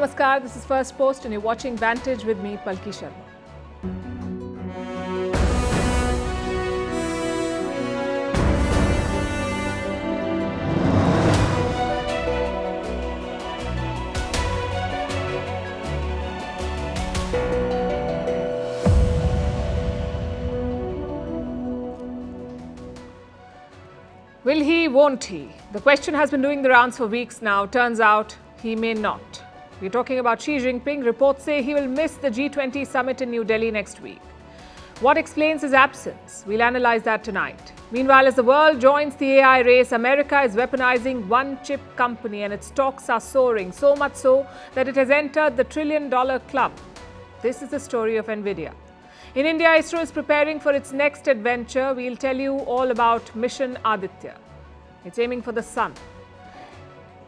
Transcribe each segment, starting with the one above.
Namaskar, this is Firstpost and you're watching Vantage with me, Palki Sharma. Will he, won't he? The question has been doing the rounds for weeks now. Turns out he may not. We're talking about Xi Jinping. Reports say he will miss the G20 summit in New Delhi next week. What explains his absence? We'll analyze that tonight. Meanwhile, as the world joins the AI race, America is weaponizing one chip company and its stocks are soaring, so much so that it has entered the $1 trillion club. This is the story of Nvidia. In India, ISRO is preparing for its next adventure. We'll tell you all about Mission Aditya. It's aiming for the sun.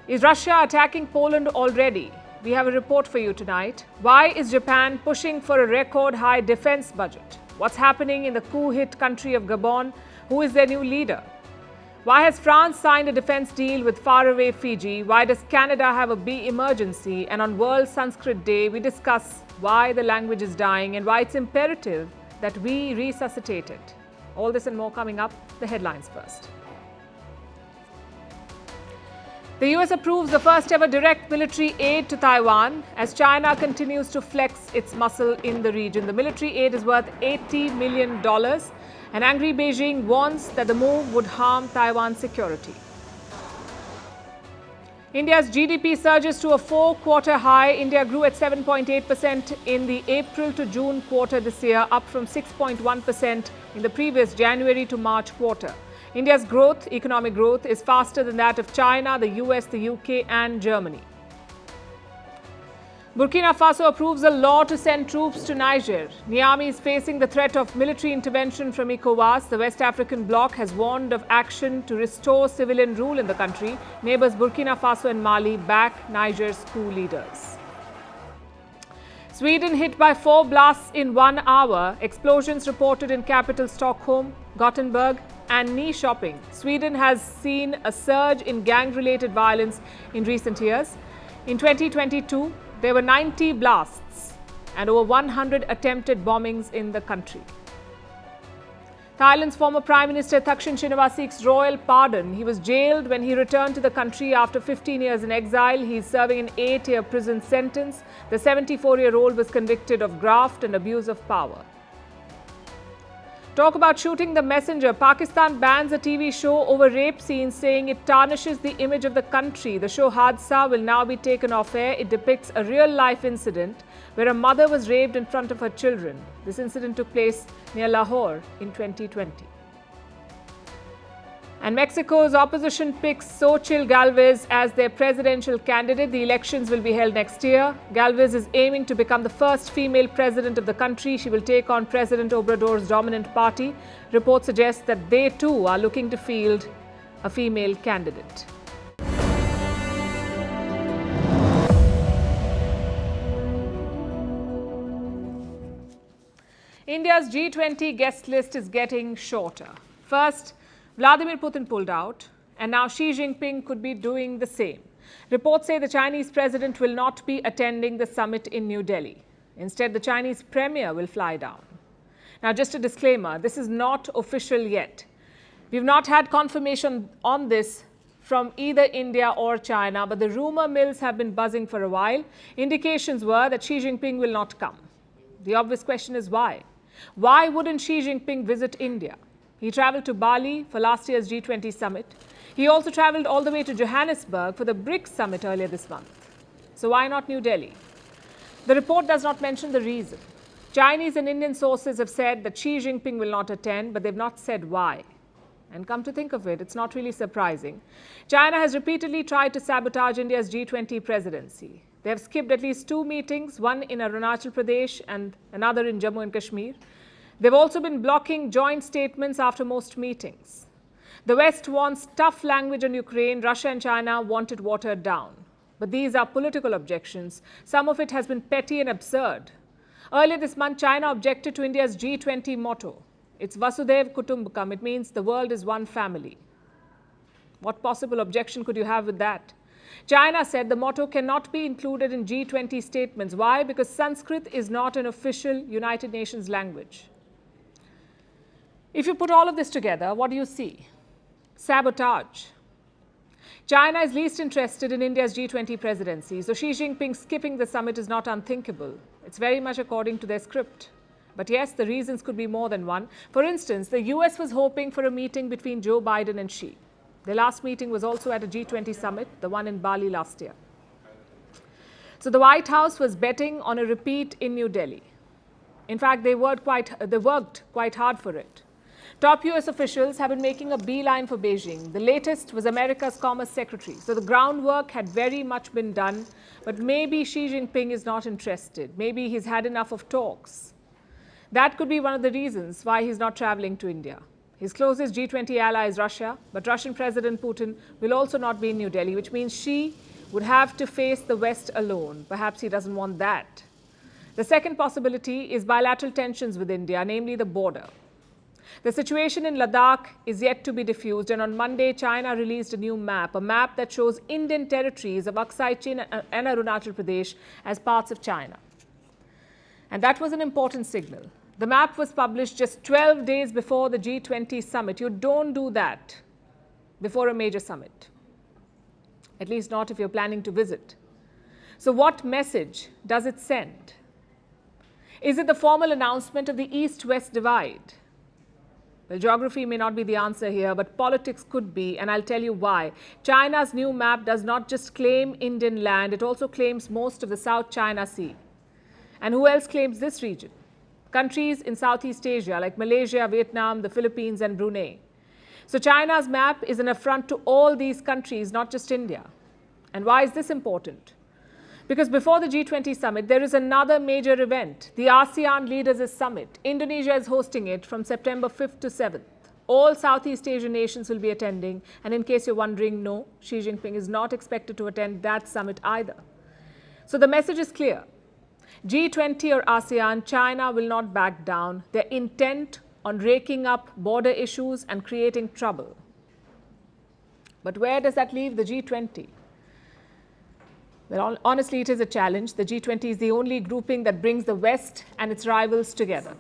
Is Russia attacking Poland already? We have a report for you tonight. Why is Japan pushing for a record high defense budget? What's happening in the coup-hit country of Gabon? Who is their new leader? Why has France signed a defense deal with faraway Fiji? Why does Canada have a bee emergency? And on World Sanskrit Day, we discuss why the language is dying and why it's imperative that we resuscitate it. All this and more coming up. The headlines first. The US approves the first ever direct military aid to Taiwan as China continues to flex its muscle in the region. The military aid is worth $80 million. An angry Beijing warns that the move would harm Taiwan's security. India's GDP surges to a four-quarter high. India grew at 7.8% in the April to June quarter this year, up from 6.1% in the previous January to March quarter. India's economic growth, is faster than that of China, the US, the UK and Germany. Burkina Faso approves a law to send troops to Niger. Niamey is facing the threat of military intervention from ECOWAS. The West African bloc has warned of action to restore civilian rule in the country. Neighbours Burkina Faso and Mali back Niger's coup leaders. Sweden hit by 4 blasts in 1 hour. Explosions reported in capital Stockholm, Gothenburg and knee shopping. Sweden has seen a surge in gang-related violence in recent years. In 2022, there were 90 blasts and over 100 attempted bombings in the country. Thailand's former Prime Minister Thaksin Shinawatra seeks royal pardon. He was jailed when he returned to the country after 15 years in exile. He is serving an 8-year prison sentence. The 74-year-old was convicted of graft and abuse of power. Talk about shooting the messenger. Pakistan bans a TV show over rape scenes, saying it tarnishes the image of the country. The show Hadsa will now be taken off air. It depicts a real-life incident where a mother was raped in front of her children. This incident took place near Lahore in 2020. And Mexico's opposition picks Xochitl Gálvez as their presidential candidate. The elections will be held next year. Gálvez is aiming to become the first female president of the country. She will take on President Obrador's dominant party. Reports suggest that they too are looking to field a female candidate. India's G20 guest list is getting shorter. First, Vladimir Putin pulled out, and now Xi Jinping could be doing the same. Reports say the Chinese president will not be attending the summit in New Delhi. Instead, the Chinese premier will fly down. Now, just a disclaimer, this is not official yet. We've not had confirmation on this from either India or China, but the rumor mills have been buzzing for a while. Indications were that Xi Jinping will not come. The obvious question is why? Why wouldn't Xi Jinping visit India? He travelled to Bali for last year's G20 summit. He also travelled all the way to Johannesburg for the BRICS summit earlier this month. So why not New Delhi? The report does not mention the reason. Chinese and Indian sources have said that Xi Jinping will not attend, but they've not said why. And come to think of it, it's not really surprising. China has repeatedly tried to sabotage India's G20 presidency. They have skipped at least 2 meetings, one in Arunachal Pradesh and another in Jammu and Kashmir. They've also been blocking joint statements after most meetings. The West wants tough language on Ukraine. Russia and China want it watered down. But these are political objections. Some of it has been petty and absurd. Earlier this month, China objected to India's G20 motto. It's Vasudhaiv Kutumbakam. It means the world is one family. What possible objection could you have with that? China said the motto cannot be included in G20 statements. Why? Because Sanskrit is not an official United Nations language. If you put all of this together, what do you see? Sabotage. China is least interested in India's G20 presidency, so Xi Jinping skipping the summit is not unthinkable. It's very much according to their script. But yes, the reasons could be more than one. For instance, the US was hoping for a meeting between Joe Biden and Xi. Their last meeting was also at a G20 summit, the one in Bali last year. So the White House was betting on a repeat in New Delhi. In fact, they worked quite hard for it. Top US officials have been making a beeline for Beijing. The latest was America's Commerce Secretary. So the groundwork had very much been done, but maybe Xi Jinping is not interested. Maybe he's had enough of talks. That could be one of the reasons why he's not traveling to India. His closest G20 ally is Russia, but Russian President Putin will also not be in New Delhi, which means Xi would have to face the West alone. Perhaps he doesn't want that. The second possibility is bilateral tensions with India, namely the border. The situation in Ladakh is yet to be diffused, and on Monday, China released a new map, a map that shows Indian territories of Aksai Chin and Arunachal Pradesh as parts of China. And that was an important signal. The map was published just 12 days before the G20 summit. You don't do that before a major summit, at least not if you're planning to visit. So what message does it send? Is it the formal announcement of the East-West divide? Well, geography may not be the answer here, but politics could be, and I'll tell you why. China's new map does not just claim Indian land, it also claims most of the South China Sea. And who else claims this region? Countries in Southeast Asia like Malaysia, Vietnam, the Philippines, and Brunei. So China's map is an affront to all these countries, not just India. And why is this important? Because before the G20 summit, there is another major event, the ASEAN Leaders' Summit. Indonesia is hosting it from September 5th to 7th. All Southeast Asian nations will be attending. And in case you're wondering, no, Xi Jinping is not expected to attend that summit either. So the message is clear. G20 or ASEAN, China will not back down. They're intent on raking up border issues and creating trouble. But where does that leave the G20? Well, honestly, it is a challenge. The G20 is the only grouping that brings the West and its rivals together.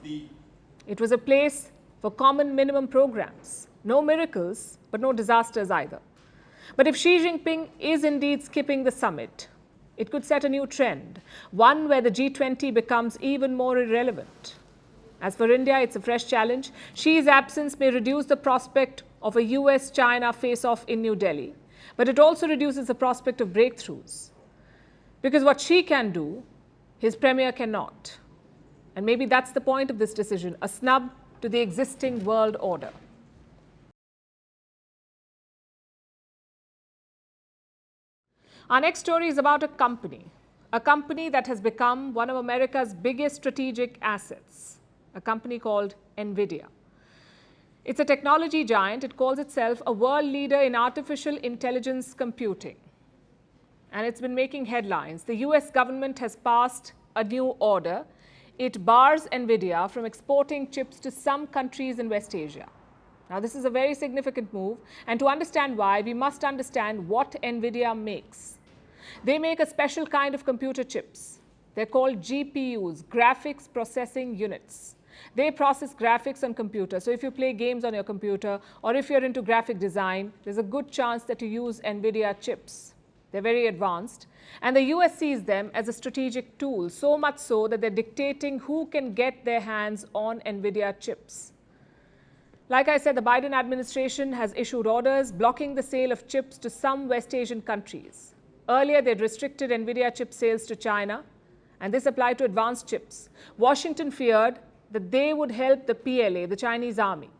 It was a place for common minimum programs. No miracles, but no disasters either. But if Xi Jinping is indeed skipping the summit, it could set a new trend, one where the G20 becomes even more irrelevant. As for India, it's a fresh challenge. Xi's absence may reduce the prospect of a US-China face-off in New Delhi, but it also reduces the prospect of breakthroughs. Because what Xi can do, his premier cannot. And maybe that's the point of this decision, a snub to the existing world order. Our next story is about a company that has become one of America's biggest strategic assets, a company called Nvidia. It's a technology giant. It calls itself a world leader in artificial intelligence computing. And it's been making headlines. The US government has passed a new order. It bars Nvidia from exporting chips to some countries in West Asia. Now, this is a very significant move, and to understand why, we must understand what Nvidia makes. They make a special kind of computer chips. They're called GPUs, graphics processing units. They process graphics on computers. So if you play games on your computer, or if you're into graphic design, there's a good chance that you use Nvidia chips. They're very advanced, and the US sees them as a strategic tool, so much so that they're dictating who can get their hands on Nvidia chips. Like I said, the Biden administration has issued orders blocking the sale of chips to some West Asian countries. Earlier, they'd restricted Nvidia chip sales to China, and this applied to advanced chips. Washington feared that they would help the PLA, the Chinese army.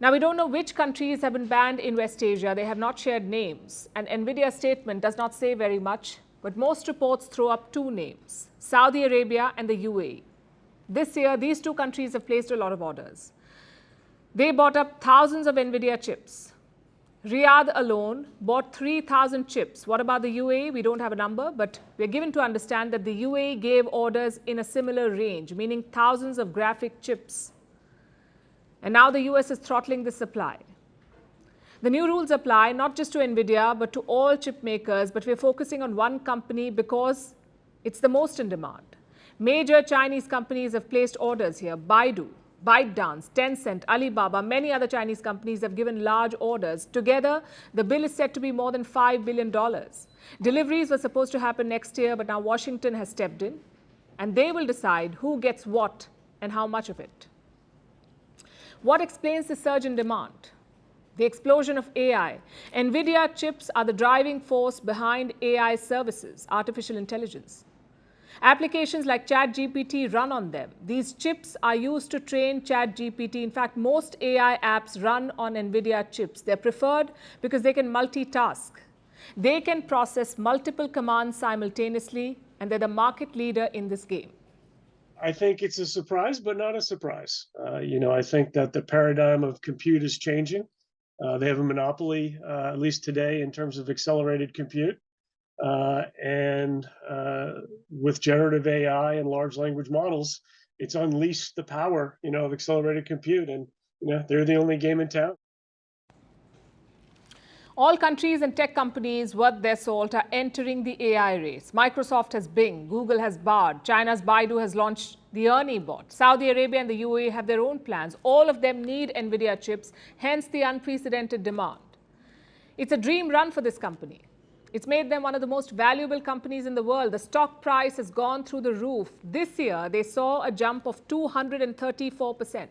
Now, we don't know which countries have been banned in West Asia. They have not shared names, and Nvidia's statement does not say very much, but most reports throw up two names, Saudi Arabia and the UAE. This year, these two countries have placed a lot of orders. They bought up thousands of Nvidia chips. Riyadh alone bought 3,000 chips. What about the UAE? We don't have a number, but we're given to understand that the UAE gave orders in a similar range, meaning thousands of graphic chips. And now the US is throttling the supply. The new rules apply not just to Nvidia, but to all chip makers, but we're focusing on one company because it's the most in demand. Major Chinese companies have placed orders here. Baidu, ByteDance, Tencent, Alibaba, many other Chinese companies have given large orders. Together, the bill is set to be more than $5 billion. Deliveries were supposed to happen next year, but now Washington has stepped in, and they will decide who gets what and how much of it. What explains the surge in demand? The explosion of AI. Nvidia chips are the driving force behind AI services, artificial intelligence. Applications like ChatGPT run on them. These chips are used to train ChatGPT. In fact, most AI apps run on Nvidia chips. They're preferred because they can multitask. They can process multiple commands simultaneously, and they're the market leader in this game. I think it's a surprise, but not a surprise. I think that the paradigm of compute is changing. They have a monopoly, at least today, in terms of accelerated compute. And with generative AI and large language models, it's unleashed the power, of accelerated compute. And, they're the only game in town. All countries and tech companies worth their salt are entering the AI race. Microsoft has Bing, Google has Bard, China's Baidu has launched the Ernie bot. Saudi Arabia and the UAE have their own plans. All of them need Nvidia chips, hence the unprecedented demand. It's a dream run for this company. It's made them one of the most valuable companies in the world. The stock price has gone through the roof. This year, they saw a jump of 234%.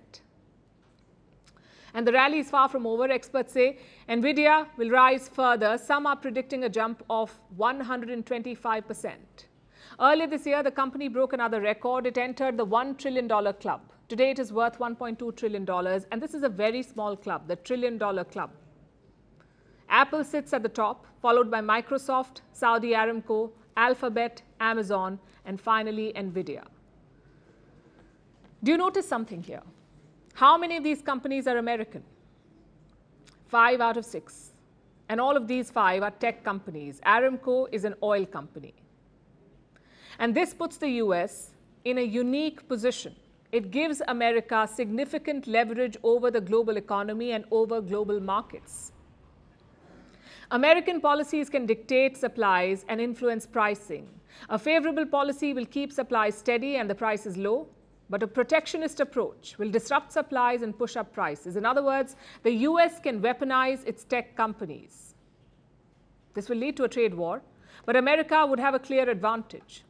And the rally is far from over. Experts say Nvidia will rise further. Some are predicting a jump of 125%. Earlier this year, the company broke another record. It entered the $1 trillion club. Today, it is worth $1.2 trillion. And this is a very small club, the $1 trillion club. Apple sits at the top, followed by Microsoft, Saudi Aramco, Alphabet, Amazon, and finally Nvidia. Do you notice something here? How many of these companies are American? 5 out of 6. And all of these 5 are tech companies. Aramco is an oil company. And this puts the US in a unique position. It gives America significant leverage over the global economy and over global markets. American policies can dictate supplies and influence pricing. A favorable policy will keep supplies steady and the prices low. But a protectionist approach will disrupt supplies and push up prices. In other words, the US can weaponize its tech companies. This will lead to a trade war, but America would have a clear advantage.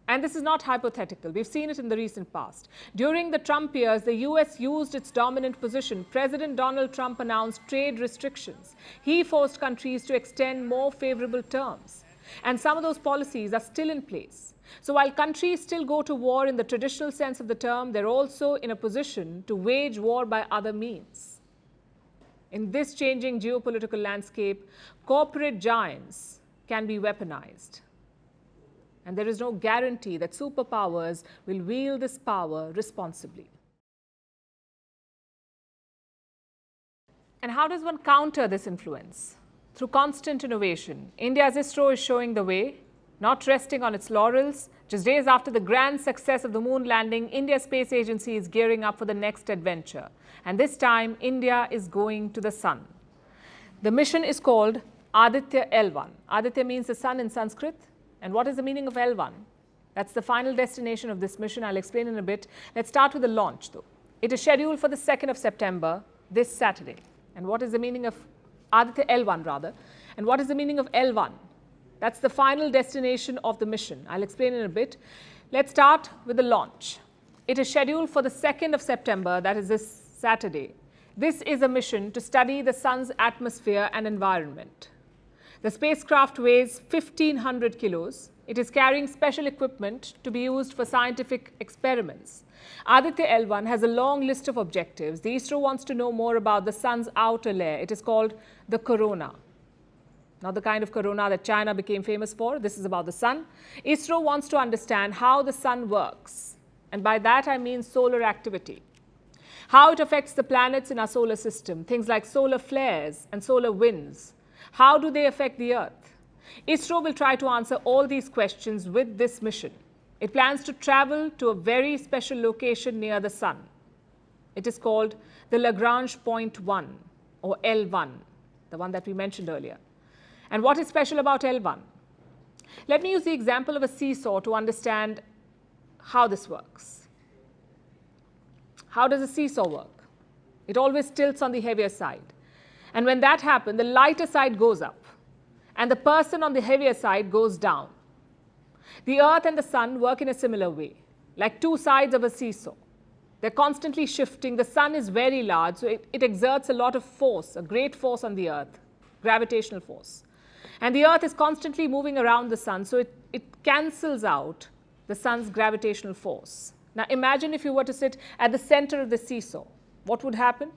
And this is not hypothetical. We've seen it in the recent past. During the Trump years, the US used its dominant position. President Donald Trump announced trade restrictions. He forced countries to extend more favorable terms. And some of those policies are still in place. So while countries still go to war in the traditional sense of the term, they're also in a position to wage war by other means. In this changing geopolitical landscape, corporate giants can be weaponized. And there is no guarantee that superpowers will wield this power responsibly. And how does one counter this influence? Through constant innovation. India's ISRO is showing the way. Not resting on its laurels, just days after the grand success of the moon landing, India's space agency is gearing up for the next adventure. And this time, India is going to the sun. The mission is called Aditya L1. Aditya means the sun in Sanskrit. And what is the meaning of L1? That's the final destination of this mission. I'll explain in a bit. Let's start with the launch, though. It is scheduled for the 2nd of September, this Saturday. And what is the meaning of Aditya L1, rather? And what is the meaning of L1? That's the final destination of the mission. I'll explain in a bit. Let's start with the launch. It is scheduled for the 2nd of September, that is this Saturday. This is a mission to study the sun's atmosphere and environment. The spacecraft weighs 1,500 kilos. It is carrying special equipment to be used for scientific experiments. Aditya L1 has a long list of objectives. The ISRO wants to know more about the sun's outer layer. It is called the corona. Not the kind of corona that China became famous for. This is about the sun. ISRO wants to understand how the sun works. And by that, I mean solar activity. How it affects the planets in our solar system. Things like solar flares and solar winds. How do they affect the Earth? ISRO will try to answer all these questions with this mission. It plans to travel to a very special location near the sun. It is called the Lagrange Point 1, or L1. the one that we mentioned earlier. And what is special about L1? Let me use the example of a seesaw to understand how this works. How does a seesaw work? It always tilts on the heavier side. And when that happens, the lighter side goes up, and the person on the heavier side goes down. The Earth and the Sun work in a similar way, like two sides of a seesaw. They're constantly shifting. The Sun is very large, so it exerts a lot of force, a great force on the Earth, gravitational force. And the Earth is constantly moving around the Sun, so it cancels out the Sun's gravitational force. Now imagine if you were to sit at the center of the seesaw. What would happen?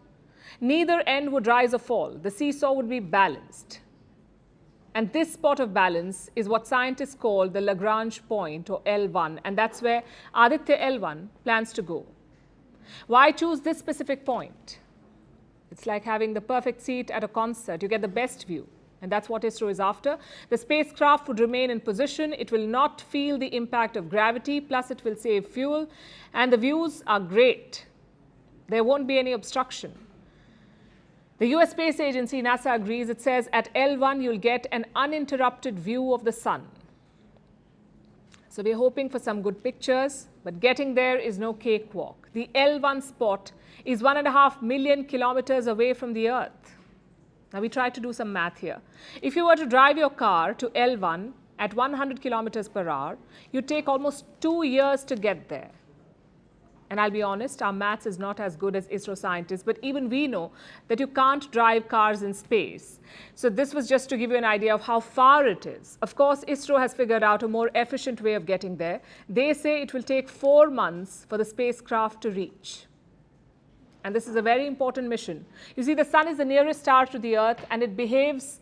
Neither end would rise or fall. The seesaw would be balanced. And this spot of balance is what scientists call the Lagrange point, or L1, and that's where Aditya L1 plans to go. Why choose this specific point? It's like having the perfect seat at a concert. You get the best view, and that's what ISRO is after. The spacecraft would remain in position. It will not feel the impact of gravity, plus it will save fuel, and the views are great. There won't be any obstruction. The US Space Agency, NASA, agrees. It says at L1 you'll get an uninterrupted view of the Sun. So we're hoping for some good pictures, but getting there is no cakewalk. The L1 spot is 1.5 million kilometers away from the Earth. Now we try to do some math here. If you were to drive your car to L1 at 100 kilometers per hour, you'd take almost 2 years to get there. And I'll be honest, our maths is not as good as ISRO scientists, but even we know that you can't drive cars in space. So this was just to give you an idea of how far it is. Of course, ISRO has figured out a more efficient way of getting there. They say it will take 4 months for the spacecraft to reach. And this is a very important mission. You see, the Sun is the nearest star to the Earth, and it behaves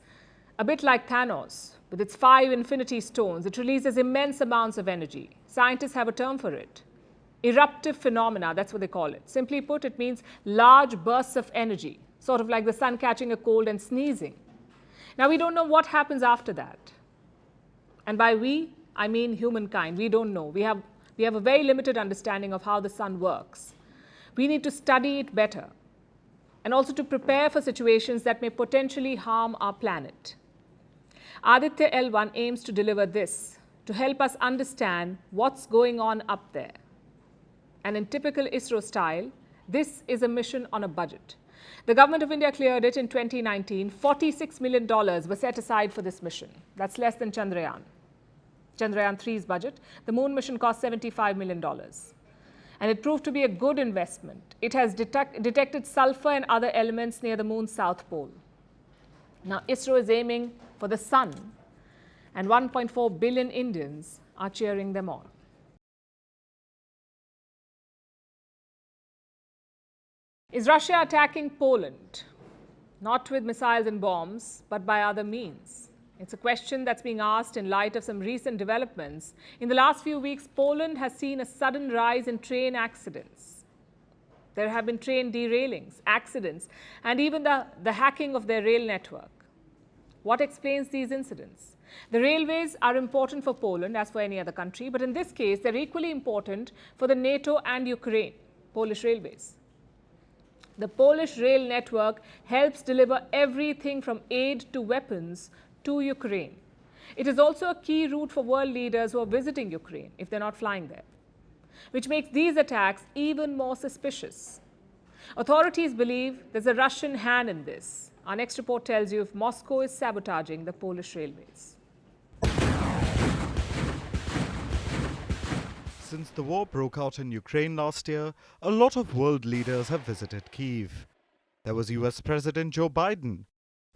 a bit like Thanos with its 5 infinity stones. It releases immense amounts of energy. Scientists have a term for it. Eruptive phenomena, that's what they call it. Simply put, it means large bursts of energy, sort of like the Sun catching a cold and sneezing. Now, we don't know what happens after that. And by we, I mean humankind. We don't know. We have a very limited understanding of how the Sun works. We need to study it better, and also to prepare for situations that may potentially harm our planet. Aditya L1 aims to deliver this, to help us understand what's going on up there. And in typical ISRO style, this is a mission on a budget. The government of India cleared it in 2019. $46 million were set aside for this mission. That's less than Chandrayaan 3's budget. The moon mission cost $75 million. And it proved to be a good investment. It has detected sulfur and other elements near the moon's south pole. Now, ISRO is aiming for the Sun, and 1.4 billion Indians are cheering them on. Is Russia attacking Poland? Not with missiles and bombs, but by other means. It's a question that's being asked in light of some recent developments. In the last few weeks, Poland has seen a sudden rise in train accidents. There have been train derailings, accidents, and even the hacking of their rail network. What explains these incidents? The railways are important for Poland, as for any other country, but in this case, they're equally important for the NATO and Ukraine, Polish railways. The Polish rail network helps deliver everything from aid to weapons to Ukraine. It is also a key route for world leaders who are visiting Ukraine if they're not flying there, which makes these attacks even more suspicious. Authorities believe there's a Russian hand in this. Our next report tells you if Moscow is sabotaging the Polish railways. Since the war broke out in Ukraine last year, a lot of world leaders have visited Kyiv. There was US President Joe Biden,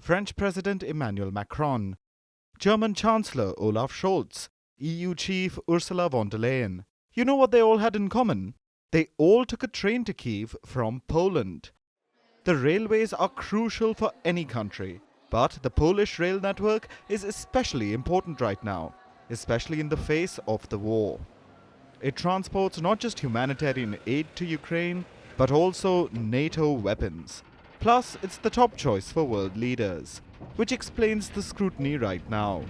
French President Emmanuel Macron, German Chancellor Olaf Scholz, EU Chief Ursula von der Leyen. You know what they all had in common? They all took a train to Kyiv from Poland. The railways are crucial for any country, but the Polish rail network is especially important right now, especially in the face of the war. It transports not just humanitarian aid to Ukraine, but also NATO weapons. Plus, it's the top choice for world leaders, which explains the scrutiny right now.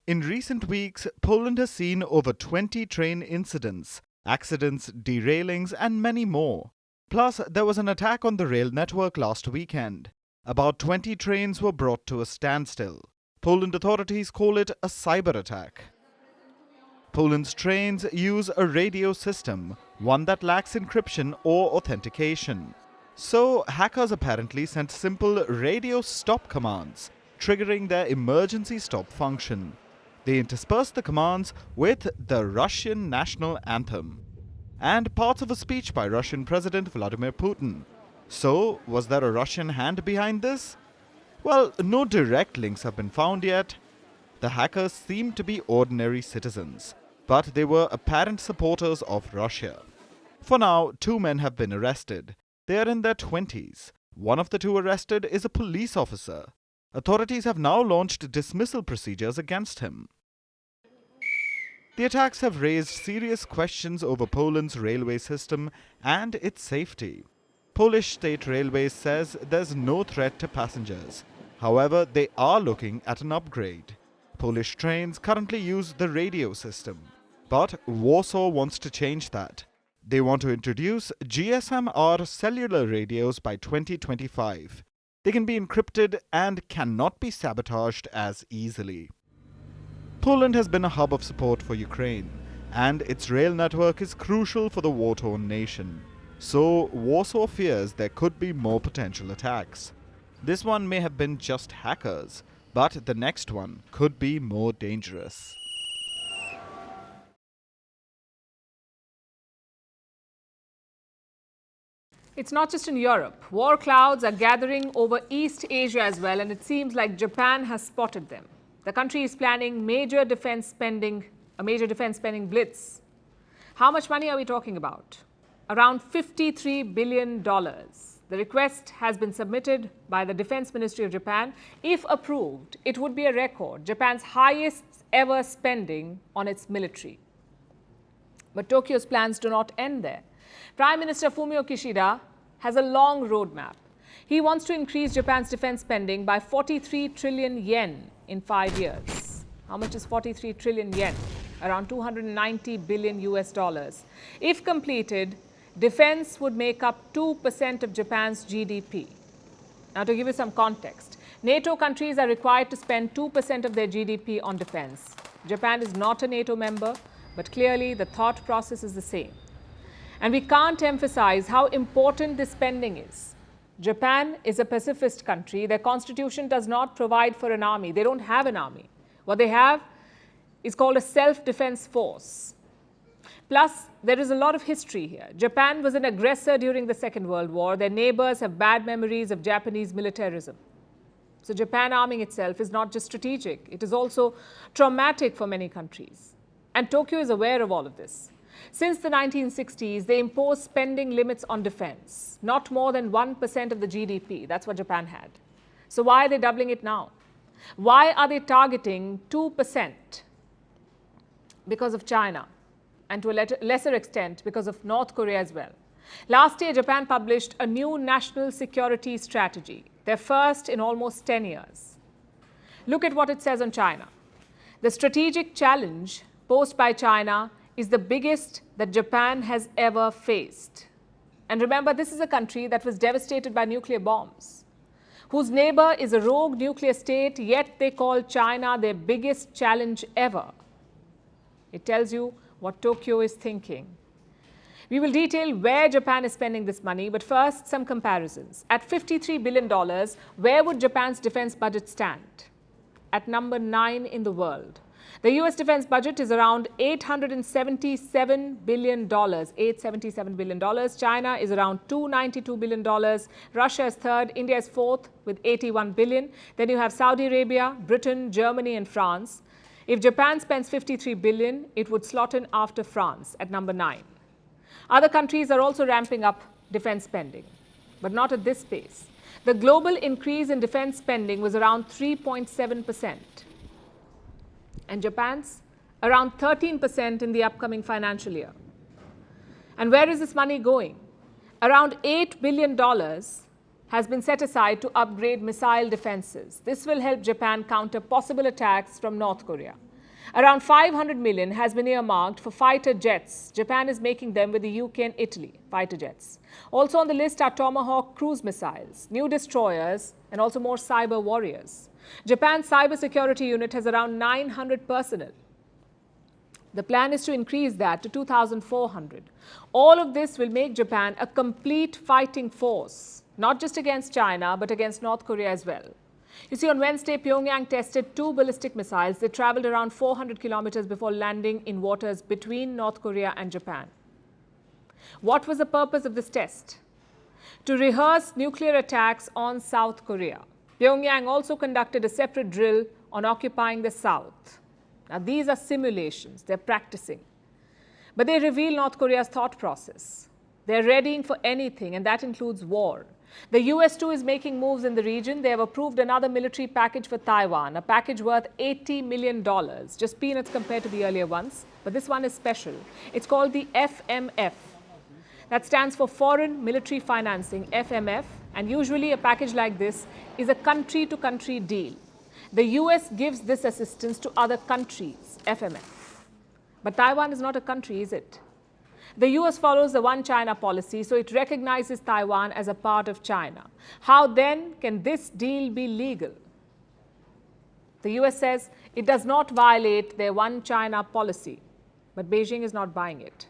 In recent weeks, Poland has seen over 20 train incidents, accidents, derailings, and many more. Plus, there was an attack on the rail network last weekend. About 20 trains were brought to a standstill. Poland authorities call it a cyber attack. Poland's trains use a radio system, one that lacks encryption or authentication. So, hackers apparently sent simple radio stop commands, triggering their emergency stop function. They interspersed the commands with the Russian national anthem and parts of a speech by Russian President Vladimir Putin. So, was there a Russian hand behind this? Well, no direct links have been found yet. The hackers seemed to be ordinary citizens, but they were apparent supporters of Russia. For now, 2 men have been arrested. They are in their 20s. One of the 2 arrested is a police officer. Authorities have now launched dismissal procedures against him. The attacks have raised serious questions over Poland's railway system and its safety. Polish State Railways says there's no threat to passengers. However, they are looking at an upgrade. Polish trains currently use the radio system, but Warsaw wants to change that. They want to introduce GSM-R cellular radios by 2025. They can be encrypted and cannot be sabotaged as easily. Poland has been a hub of support for Ukraine, and its rail network is crucial for the war-torn nation. So, Warsaw fears there could be more potential attacks. This one may have been just hackers, but the next one could be more dangerous. It's not just in Europe. War clouds are gathering over East Asia as well, and it seems like Japan has spotted them. The country is planning a major defense spending blitz. How much money are we talking about? Around $53 billion. The request has been submitted by the Defense Ministry of Japan. If approved, it would be a record, Japan's highest ever spending on its military. But Tokyo's plans do not end there. Prime Minister Fumio Kishida has a long roadmap. He wants to increase Japan's defense spending by 43 trillion yen in 5 years. How much is 43 trillion yen? Around 290 billion US dollars. If completed, defense would make up 2% of Japan's GDP. Now, to give you some context, NATO countries are required to spend 2% of their GDP on defense. Japan is not a NATO member, but clearly the thought process is the same. And we can't emphasize how important this spending is. Japan is a pacifist country. Their constitution does not provide for an army. They don't have an army. What they have is called a self-defense force. Plus, there is a lot of history here. Japan was an aggressor during the Second World War. Their neighbors have bad memories of Japanese militarism. So Japan arming itself is not just strategic. It is also traumatic for many countries. And Tokyo is aware of all of this. Since the 1960s, they imposed spending limits on defense, not more than 1% of the GDP. That's what Japan had. So why are they doubling it now? Why are they targeting 2%? Because of China, and to a lesser extent because of North Korea as well. Last year, Japan published a new national security strategy, their first in almost 10 years. Look at what it says on China. The strategic challenge posed by China is the biggest that Japan has ever faced. And remember, this is a country that was devastated by nuclear bombs, whose neighbor is a rogue nuclear state, yet they call China their biggest challenge ever. It tells you what Tokyo is thinking. We will detail where Japan is spending this money, but first, some comparisons. At $53 billion, where would Japan's defense budget stand? At number 9 in the world. The US defense budget is around $877 billion, $877 billion. China is around $292 billion. Russia is third. India is fourth with $81 billion. Then you have Saudi Arabia, Britain, Germany, and France. If Japan spends $53 billion, it would slot in after France at number 9. Other countries are also ramping up defense spending, but not at this pace. The global increase in defense spending was around 3.7%. And Japan's around 13% in the upcoming financial year. And where is this money going? Around $8 billion has been set aside to upgrade missile defenses. This will help Japan counter possible attacks from North Korea. Around 500 million has been earmarked for fighter jets. Japan is making them with the UK and Italy, fighter jets. Also on the list are Tomahawk cruise missiles, new destroyers, and also more cyber warriors. Japan's cybersecurity unit has around 900 personnel. The plan is to increase that to 2,400. All of this will make Japan a complete fighting force, not just against China, but against North Korea as well. You see, on Wednesday, Pyongyang tested 2 ballistic missiles. They traveled around 400 kilometers before landing in waters between North Korea and Japan. What was the purpose of this test? To rehearse nuclear attacks on South Korea. Pyongyang also conducted a separate drill on occupying the South. Now, these are simulations. They're practicing. But they reveal North Korea's thought process. They're readying for anything, and that includes war. The US, too, is making moves in the region. They have approved another military package for Taiwan, a package worth $80 million, just peanuts compared to the earlier ones. But this one is special. It's called the FMF. That stands for Foreign Military Financing, FMF. And usually a package like this is a country-to-country deal. The US gives this assistance to other countries, FMF. But Taiwan is not a country, is it? The US follows the One China policy, so it recognizes Taiwan as a part of China. How then can this deal be legal? The US says it does not violate their One China policy, but Beijing is not buying it.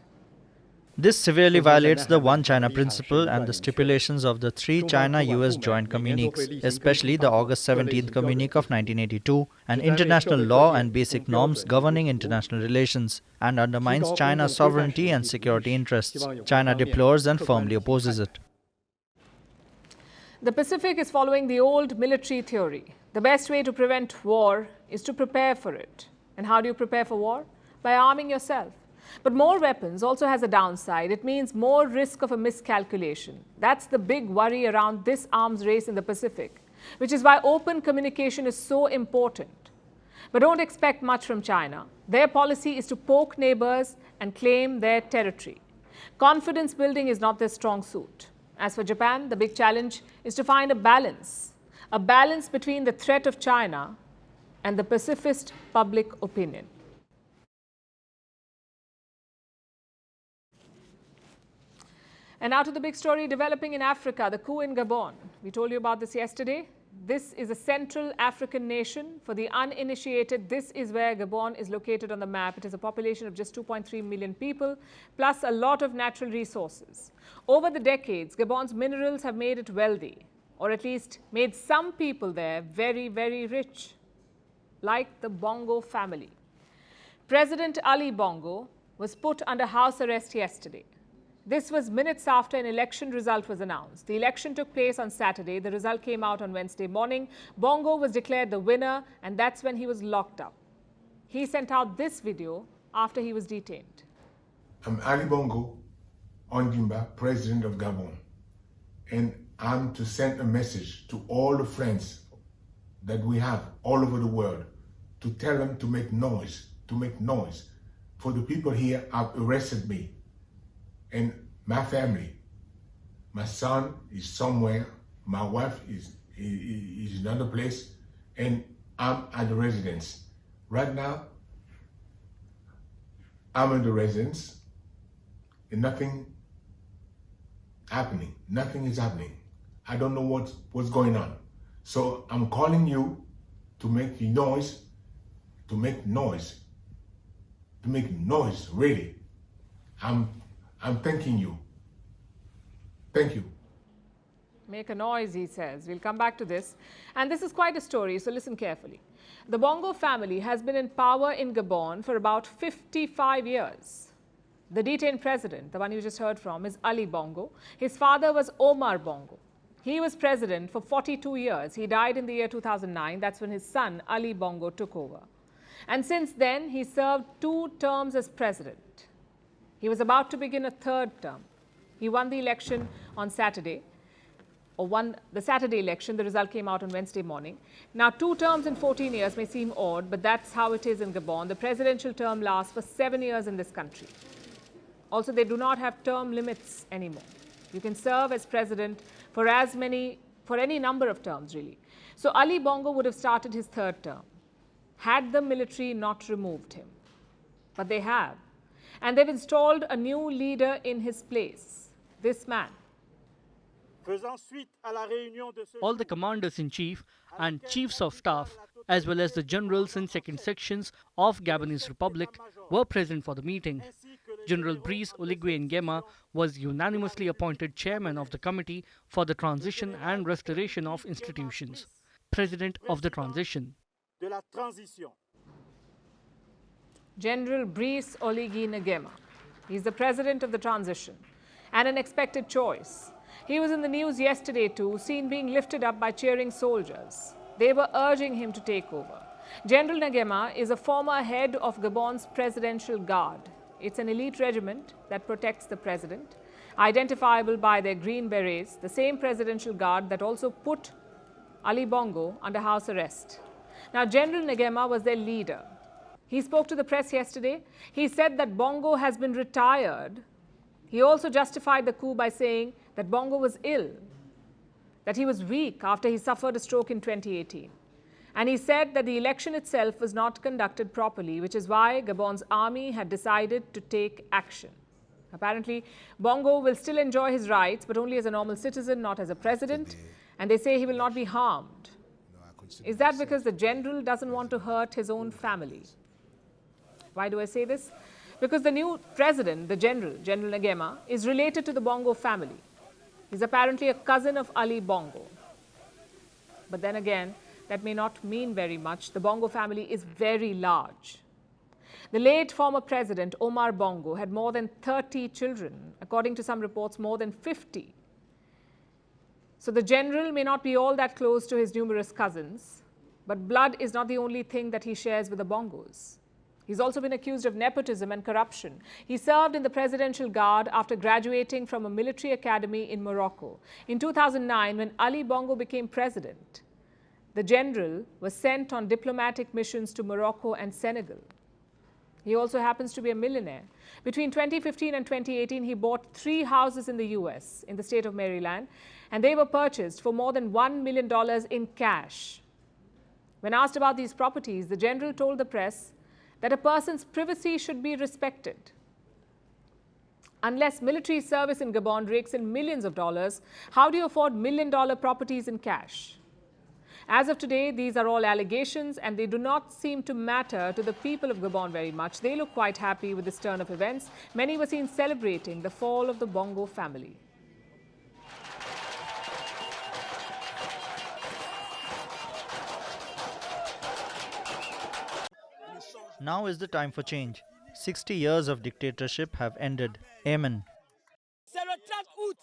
This severely violates the One China principle and the stipulations of the 3 China-US joint communiques, especially the August 17th communique of 1982, and international law and basic norms governing international relations, and undermines China's sovereignty and security interests. China deplores and firmly opposes it. The Pacific is following the old military theory. The best way to prevent war is to prepare for it. And how do you prepare for war? By arming yourself. But more weapons also has a downside. It means more risk of a miscalculation. That's the big worry around this arms race in the Pacific, which is why open communication is so important. But don't expect much from China. Their policy is to poke neighbors and claim their territory. Confidence building is not their strong suit. As for Japan, the big challenge is to find a balance between the threat of China and the pacifist public opinion. And now to the big story developing in Africa, the coup in Gabon. We told you about this yesterday. This is a Central African nation. For the uninitiated, this is where Gabon is located on the map. It has a population of just 2.3 million people, plus a lot of natural resources. Over the decades, Gabon's minerals have made it wealthy, or at least made some people there very, very rich, like the Bongo family. President Ali Bongo was put under house arrest yesterday. This was minutes after an election result was announced. The election took place on Saturday. The result came out on Wednesday morning. Bongo was declared the winner, and that's when he was locked up. He sent out this video after he was detained. I'm Ali Bongo Ondimba, President of Gabon, and I'm to send a message to all the friends that we have all over the world to tell them to make noise, For the people here have arrested me. And my family, my son is somewhere, my wife is in another place, and I'm at the residence. Right now, I'm in the residence, and nothing happening. Nothing is happening. I don't know what's going on. So I'm calling you to make noise, really. I'm thanking you. Thank you. Make a noise, he says. We'll come back to this. And this is quite a story, so listen carefully. The Bongo family has been in power in Gabon for about 55 years. The detained president, the one you just heard from, is Ali Bongo. His father was Omar Bongo. He was president for 42 years. He died in the year 2009. That's when his son, Ali Bongo, took over. And since then, he served 2 terms as president. He was about to begin a 3rd term. He won the election on Saturday, or won the Saturday election. The result came out on Wednesday morning. Now, 2 terms in 14 years may seem odd, but that's how it is in Gabon. The presidential term lasts for 7 years in this country. Also, they do not have term limits anymore. You can serve as president for any number of terms, really. So Ali Bongo would have started his 3rd term. had the military not removed him. But they have. And they've installed a new leader in his place, this man. All the commanders-in-chief and chiefs of staff, as well as the generals in second sections of Gabonese Republic, were present for the meeting. General Brice Oligui Nguema was unanimously appointed chairman of the Committee for the Transition and Restoration of Institutions, president of the transition. General Brice Oligui Nguema. He's the president of the transition and an expected choice. He was in the news yesterday too, seen being lifted up by cheering soldiers. They were urging him to take over. General Nguema is a former head of Gabon's Presidential Guard. It's an elite regiment that protects the president, identifiable by their green berets, the same Presidential Guard that also put Ali Bongo under house arrest. Now, General Nguema was their leader. He spoke to the press yesterday. He said that Bongo has been retired. He also justified the coup by saying that Bongo was ill, that he was weak after he suffered a stroke in 2018. And he said that the election itself was not conducted properly, which is why Gabon's army had decided to take action. Apparently, Bongo will still enjoy his rights, but only as a normal citizen, not as a president. And they say he will not be harmed. Is that because the general doesn't want to hurt his own family? Why do I say this? Because the new president, the General Nguema, is related to the Bongo family. He's apparently a cousin of Ali Bongo. But then again, that may not mean very much. The Bongo family is very large. The late former president, Omar Bongo, had more than 30 children. According to some reports, more than 50. So the general may not be all that close to his numerous cousins, but blood is not the only thing that he shares with the Bongos. He's also been accused of nepotism and corruption. He served in the Presidential Guard after graduating from a military academy in Morocco. In 2009, when Ali Bongo became president, the general was sent on diplomatic missions to Morocco and Senegal. He also happens to be a millionaire. Between 2015 and 2018, he bought 3 houses in the US, in the state of Maryland, and they were purchased for more than $1 million in cash. When asked about these properties, the general told the press that a person's privacy should be respected. Unless military service in Gabon rakes in millions of dollars, how do you afford million-dollar properties in cash? As of today, these are all allegations, and they do not seem to matter to the people of Gabon very much. They look quite happy with this turn of events. Many were seen celebrating the fall of the Bongo family. Now is the time for change. 60 years of dictatorship have ended. Amen.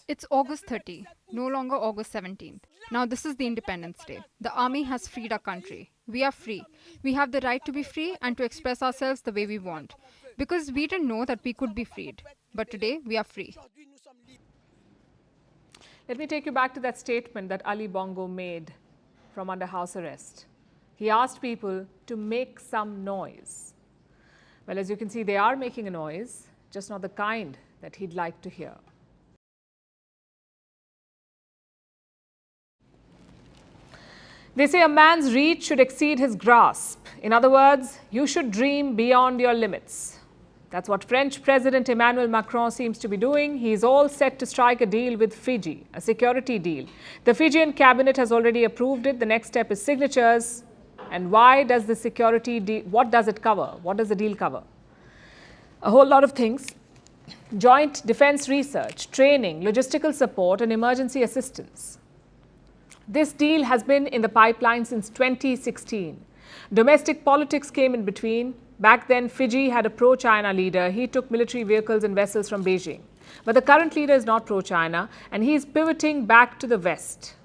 It's August 30, no longer August 17th. Now this is the Independence Day. The army has freed our country. We are free. We have the right to be free and to express ourselves the way we want. Because we didn't know that we could be freed. But today, we are free. Let me take you back to that statement that Ali Bongo made from under house arrest. He asked people to make some noise. Well, as you can see, they are making a noise, just not the kind that he'd like to hear. They say a man's reach should exceed his grasp. In other words, you should dream beyond your limits. That's what French President Emmanuel Macron seems to be doing. He is all set to strike a deal with Fiji, a security deal. The Fijian cabinet has already approved it. The next step is signatures. And why does the security deal, what does it cover? What does the deal cover? A whole lot of things. Joint defense research, training, logistical support, and emergency assistance. This deal has been in the pipeline since 2016. Domestic politics came in between. Back then, Fiji had a pro-China leader. He took military vehicles and vessels from Beijing. But the current leader is not pro-China, and he is pivoting back to the West.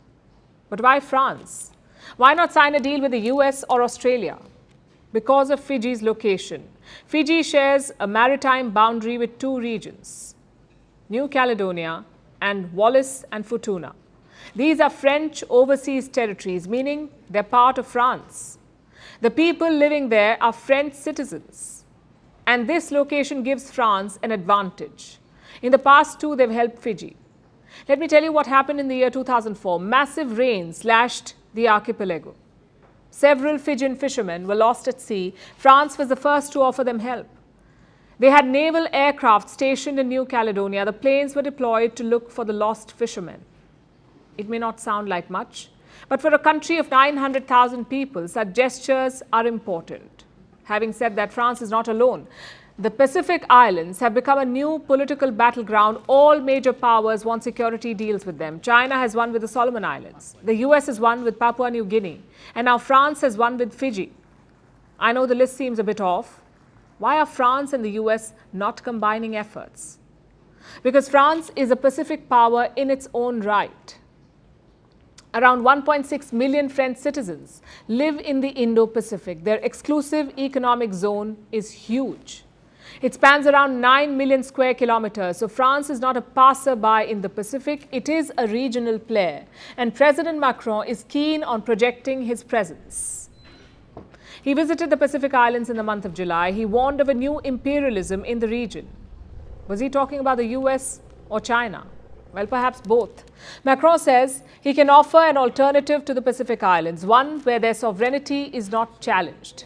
But why France? Why not sign a deal with the US or Australia? Because of Fiji's location. Fiji shares a maritime boundary with 2 regions, New Caledonia and Wallis and Futuna. These are French overseas territories, meaning they're part of France. The people living there are French citizens. And this location gives France an advantage. In the past too, they've helped Fiji. Let me tell you what happened in the year 2004. Massive rain slashed the archipelago. Several Fijian fishermen were lost at sea. France was the first to offer them help. They had naval aircraft stationed in New Caledonia. The planes were deployed to look for the lost fishermen. It may not sound like much, but for a country of 900,000 people, such gestures are important. Having said that, France is not alone. The Pacific Islands have become a new political battleground. All major powers want security deals with them. China has won with the Solomon Islands. The US has won with Papua New Guinea. And now France has won with Fiji. I know the list seems a bit off. Why are France and the US not combining efforts? Because France is a Pacific power in its own right. Around 1.6 million French citizens live in the Indo-Pacific. Their exclusive economic zone is huge. It spans around 9 million square kilometers. So France is not a passerby in the Pacific. It is a regional player. And President Macron is keen on projecting his presence. He visited the Pacific Islands in the month of July. He warned of a new imperialism in the region. Was he talking about the US or China? Well, perhaps both. Macron says he can offer an alternative to the Pacific Islands, one where their sovereignty is not challenged.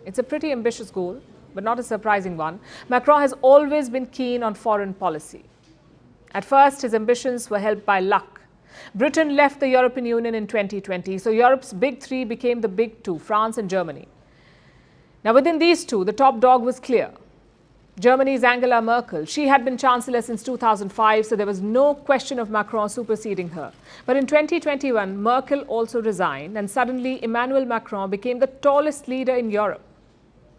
It's a pretty ambitious goal, but not a surprising one. Macron has always been keen on foreign policy. At first, his ambitions were helped by luck. Britain left the European Union in 2020, so Europe's big three became the big two, France and Germany. Now, within these two, the top dog was clear. Germany's Angela Merkel. She had been chancellor since 2005, so there was no question of Macron superseding her. But in 2021, Merkel also resigned, and suddenly Emmanuel Macron became the tallest leader in Europe.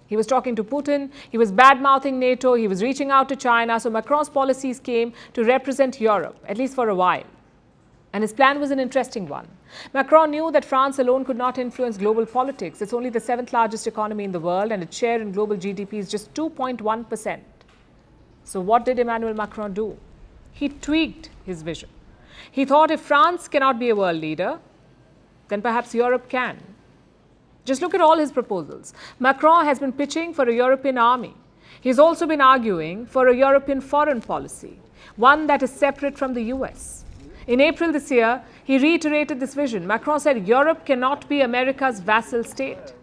He was talking to Putin, he was bad-mouthing NATO, he was reaching out to China, so Macron's policies came to represent Europe, at least for a while. And his plan was an interesting one. Macron knew that France alone could not influence global politics. It's only the 7th largest economy in the world, and its share in global GDP is just 2.1%. So what did Emmanuel Macron do? He tweaked his vision. He thought if France cannot be a world leader, then perhaps Europe can. Just look at all his proposals. Macron has been pitching for a European army. He's also been arguing for a European foreign policy, one that is separate from the US. In April this year, he reiterated this vision. Macron said Europe cannot be America's vassal state.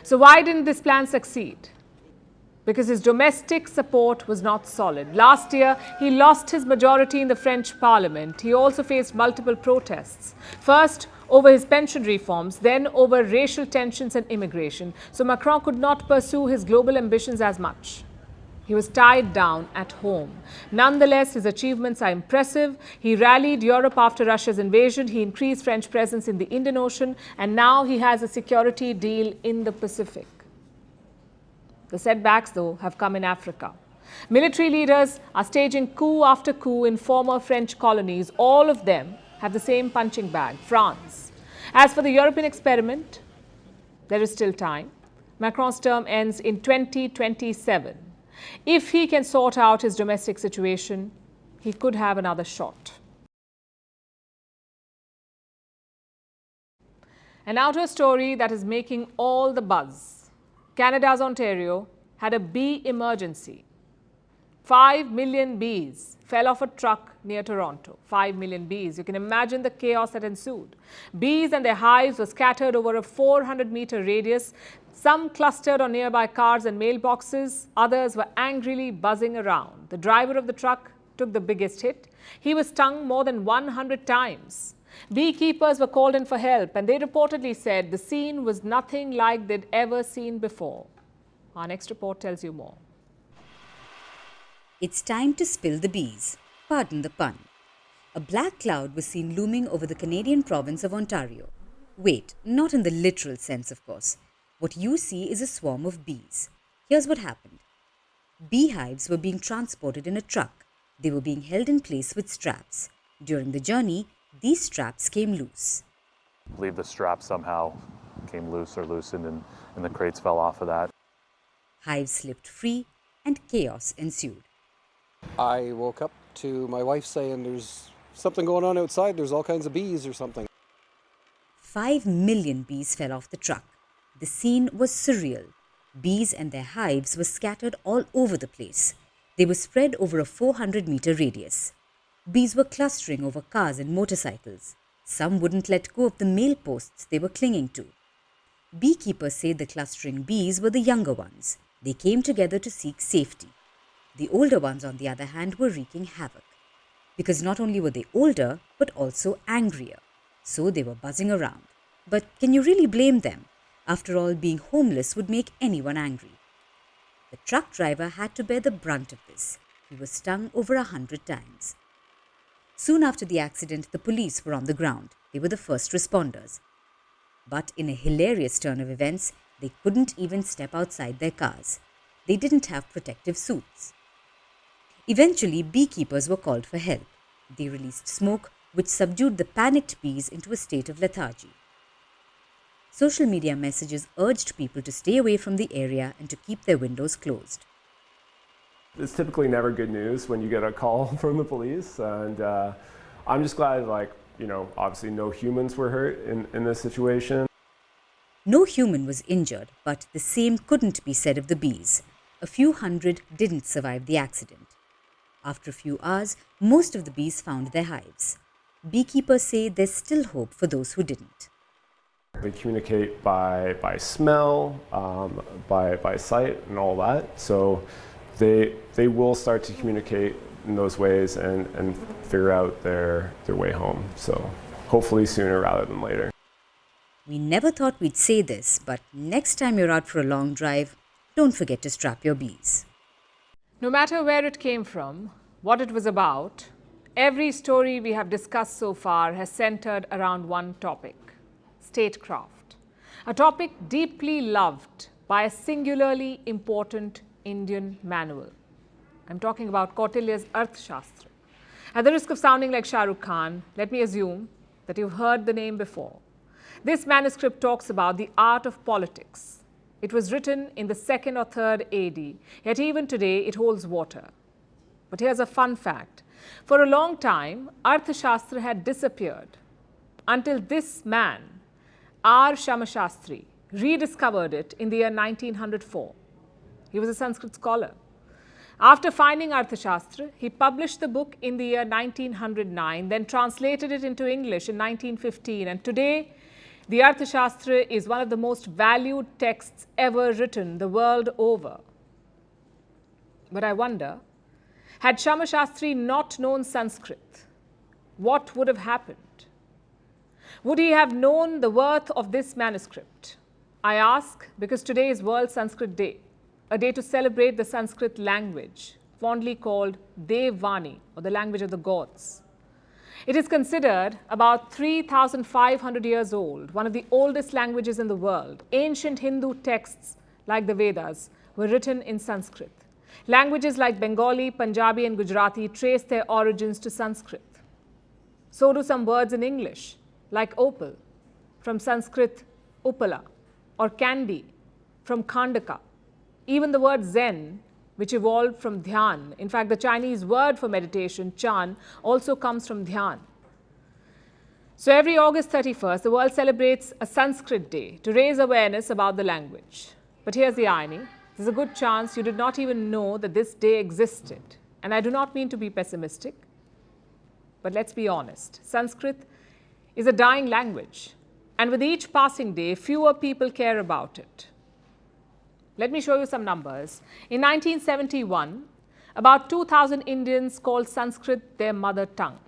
So why didn't this plan succeed? Because his domestic support was not solid. Last year, he lost his majority in the French parliament. He also faced multiple protests. First, over his pension reforms, then over racial tensions and immigration. So Macron could not pursue his global ambitions as much. He was tied down at home. Nonetheless, his achievements are impressive. He rallied Europe after Russia's invasion. He increased French presence in the Indian Ocean. And now he has a security deal in the Pacific. The setbacks, though, have come in Africa. Military leaders are staging coup after coup in former French colonies. All of them have the same punching bag, France. As for the European experiment, there is still time. Macron's term ends in 2027. If he can sort out his domestic situation, he could have another shot. And now to a story that is making all the buzz. Canada's Ontario had a bee emergency. 5 million bees fell off a truck near Toronto. 5 million bees. You can imagine the chaos that ensued. Bees and their hives were scattered over a 400-meter radius. Some clustered on nearby cars and mailboxes. Others were angrily buzzing around. The driver of the truck took the biggest hit. He was stung more than 100 times. Beekeepers were called in for help, and they reportedly said the scene was nothing like they'd ever seen before. Our next report tells you more. It's time to spill the bees. Pardon the pun. A black cloud was seen looming over the Canadian province of Ontario. Wait, not in the literal sense, of course. What you see is a swarm of bees. Here's what happened. Beehives were being transported in a truck. They were being held in place with straps. During the journey, these straps came loose. I believe the strap somehow came loose or loosened and the crates fell off of that. Hives slipped free and chaos ensued. I woke up to my wife saying there's something going on outside, there's all kinds of bees or something. 5 million bees fell off the truck. The scene was surreal. Bees and their hives were scattered all over the place. They were spread over a 400-meter radius. Bees were clustering over cars and motorcycles. Some wouldn't let go of the mail posts they were clinging to. Beekeepers say the clustering bees were the younger ones. They came together to seek safety. The older ones, on the other hand, were wreaking havoc. Because not only were they older, but also angrier. So they were buzzing around. But can you really blame them? After all, being homeless would make anyone angry. The truck driver had to bear the brunt of this. He was stung over 100 times. Soon after the accident, the police were on the ground. They were the first responders. But in a hilarious turn of events, they couldn't even step outside their cars. They didn't have protective suits. Eventually, beekeepers were called for help. They released smoke, which subdued the panicked bees into a state of lethargy. Social media messages urged people to stay away from the area and to keep their windows closed. It's typically never good news when you get a call from the police, and I'm just glad, obviously no humans were hurt in this situation. No human was injured, but the same couldn't be said of the bees. A few hundred didn't survive the accident. After a few hours, most of the bees found their hives. Beekeepers say there's still hope for those who didn't. They communicate by smell, by sight, and all that. So they will start to communicate in those ways and figure out their way home. So hopefully sooner rather than later. We never thought we'd say this, but next time you're out for a long drive, don't forget to strap your bees. No matter where it came from, what it was about, every story we have discussed so far has centered around one topic: statecraft. A topic deeply loved by a singularly important Indian manual. I'm talking about Kautilya's Arthashastra. At the risk of sounding like Shah Rukh Khan, let me assume that you've heard the name before. This manuscript talks about the art of politics. It was written in the 2nd or 3rd AD, yet even today it holds water. But here's a fun fact. For a long time, Arthashastra had disappeared until this man, R. Shamashastri, rediscovered it in the year 1904. He was a Sanskrit scholar. After finding Arthashastra, he published the book in the year 1909, then translated it into English in 1915, and today the Arthashastra is one of the most valued texts ever written the world over. But I wonder, had Shamashastri not known Sanskrit, what would have happened? Would he have known the worth of this manuscript? I ask because today is World Sanskrit Day, a day to celebrate the Sanskrit language, fondly called Devvani, or the language of the gods. It is considered about 3,500 years old, one of the oldest languages in the world. Ancient Hindu texts like the Vedas were written in Sanskrit. Languages like Bengali, Punjabi and Gujarati trace their origins to Sanskrit. So do some words in English, like opal, from Sanskrit upala, or candy, from khandaka. Even the word Zen, which evolved from dhyan. In fact, the Chinese word for meditation, chan, also comes from dhyan. So every August 31st, the world celebrates a Sanskrit Day to raise awareness about the language. But here's the irony. There's a good chance you did not even know that this day existed. And I do not mean to be pessimistic, but let's be honest. Sanskrit is a dying language. And with each passing day, fewer people care about it. Let me show you some numbers. In 1971, about 2,000 Indians called Sanskrit their mother tongue.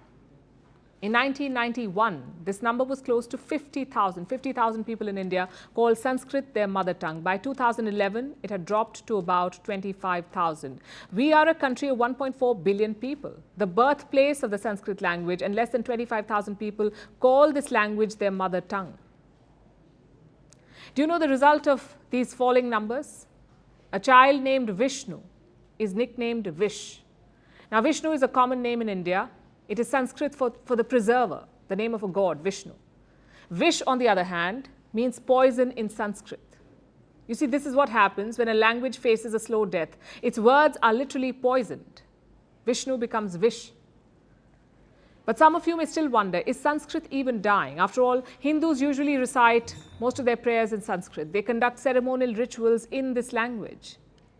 In 1991, this number was close to 50,000. 50,000 people in India called Sanskrit their mother tongue. By 2011, it had dropped to about 25,000. We are a country of 1.4 billion people, the birthplace of the Sanskrit language, and less than 25,000 people call this language their mother tongue. Do you know the result of these falling numbers? A child named Vishnu is nicknamed Vish. Now, Vishnu is a common name in India. It is Sanskrit for the preserver, the name of a god, Vishnu. Vish, on the other hand, means poison in Sanskrit. You see, this is what happens when a language faces a slow death. Its words are literally poisoned. Vishnu becomes Vish. But some of you may still wonder, is Sanskrit even dying? After all, Hindus usually recite most of their prayers in Sanskrit. They conduct ceremonial rituals in this language.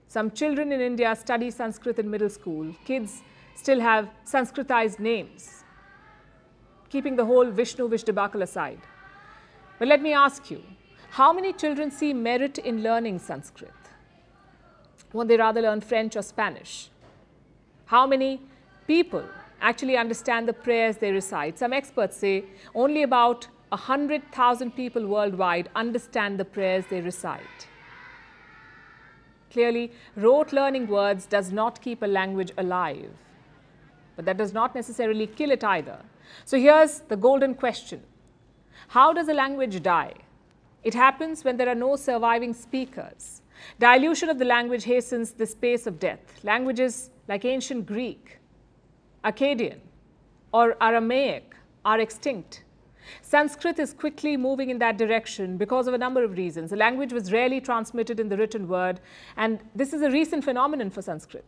Some children in India study Sanskrit in middle school. Kids still have Sanskritized names. keeping the whole Vishnu-Vish debacle aside. But let me ask you, how many children see merit in learning Sanskrit? Won't they rather learn French or Spanish? How many people actually understand the prayers they recite? Some experts say only about 100,000 people worldwide understand the prayers they recite. Clearly, rote learning words does not keep a language alive, but that does not necessarily kill it either. So here's the golden question. How does a language die? It happens when there are no surviving speakers. Dilution of the language hastens this pace of death. Languages like ancient Greek, Akkadian, or Aramaic are extinct. Sanskrit is quickly moving in that direction because of a number of reasons. The language was rarely transmitted in the written word, and this is a recent phenomenon for Sanskrit.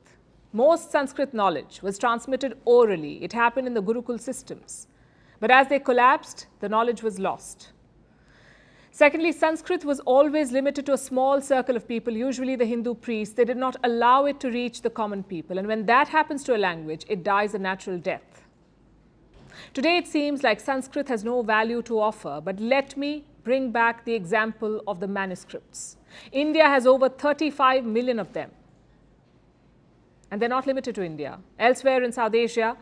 Most Sanskrit knowledge was transmitted orally. It happened in the Gurukul systems. But as they collapsed, the knowledge was lost. Secondly, Sanskrit was always limited to a small circle of people, usually the Hindu priests. They did not allow it to reach the common people. And when that happens to a language, it dies a natural death. Today, it seems like Sanskrit has no value to offer, but let me bring back the example of the manuscripts. India has over 35 million of them. And they're not limited to India. Elsewhere in South Asia,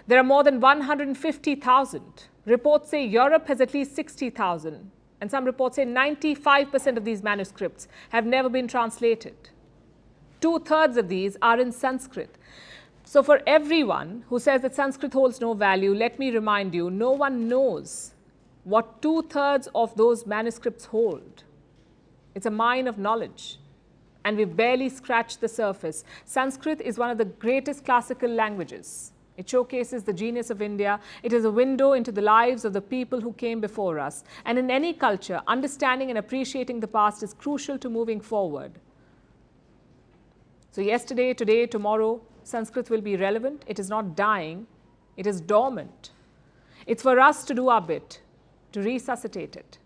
there are more than 150,000. Reports say Europe has at least 60,000. And some reports say 95% of these manuscripts have never been translated. 2/3 of these are in Sanskrit. So for everyone who says that Sanskrit holds no value, let me remind you, no one knows what 2/3 of those manuscripts hold. It's a mine of knowledge, and we've barely scratched the surface. Sanskrit is one of the greatest classical languages. It showcases the genius of India. It is a window into the lives of the people who came before us. And in any culture, understanding and appreciating the past is crucial to moving forward. So yesterday, today, tomorrow, Sanskrit will be relevant. It is not dying. It is dormant. It's for us to do our bit, to resuscitate it.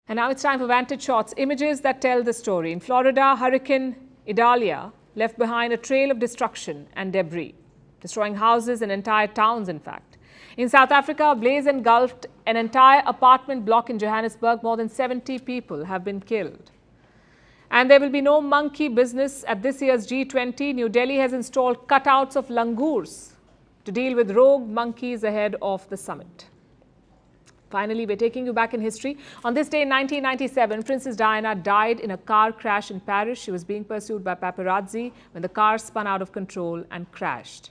And now it's time for Vantage Shots, images that tell the story. In Florida, Hurricane Idalia left behind a trail of destruction and debris, destroying houses and entire towns, in fact. In South Africa, a blaze engulfed an entire apartment block in Johannesburg. More than 70 people have been killed. And there will be no monkey business at this year's G20. New Delhi has installed cutouts of langurs to deal with rogue monkeys ahead of the summit. Finally, we're taking you back in history. On this day in 1997, Princess Diana died in a car crash in Paris. She was being pursued by paparazzi when the car spun out of control and crashed.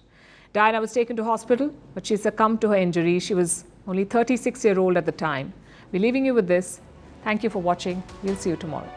Diana was taken to hospital, but she succumbed to her injury. She was only 36-year-old at the time. We're leaving you with this. Thank you for watching. We'll see you tomorrow.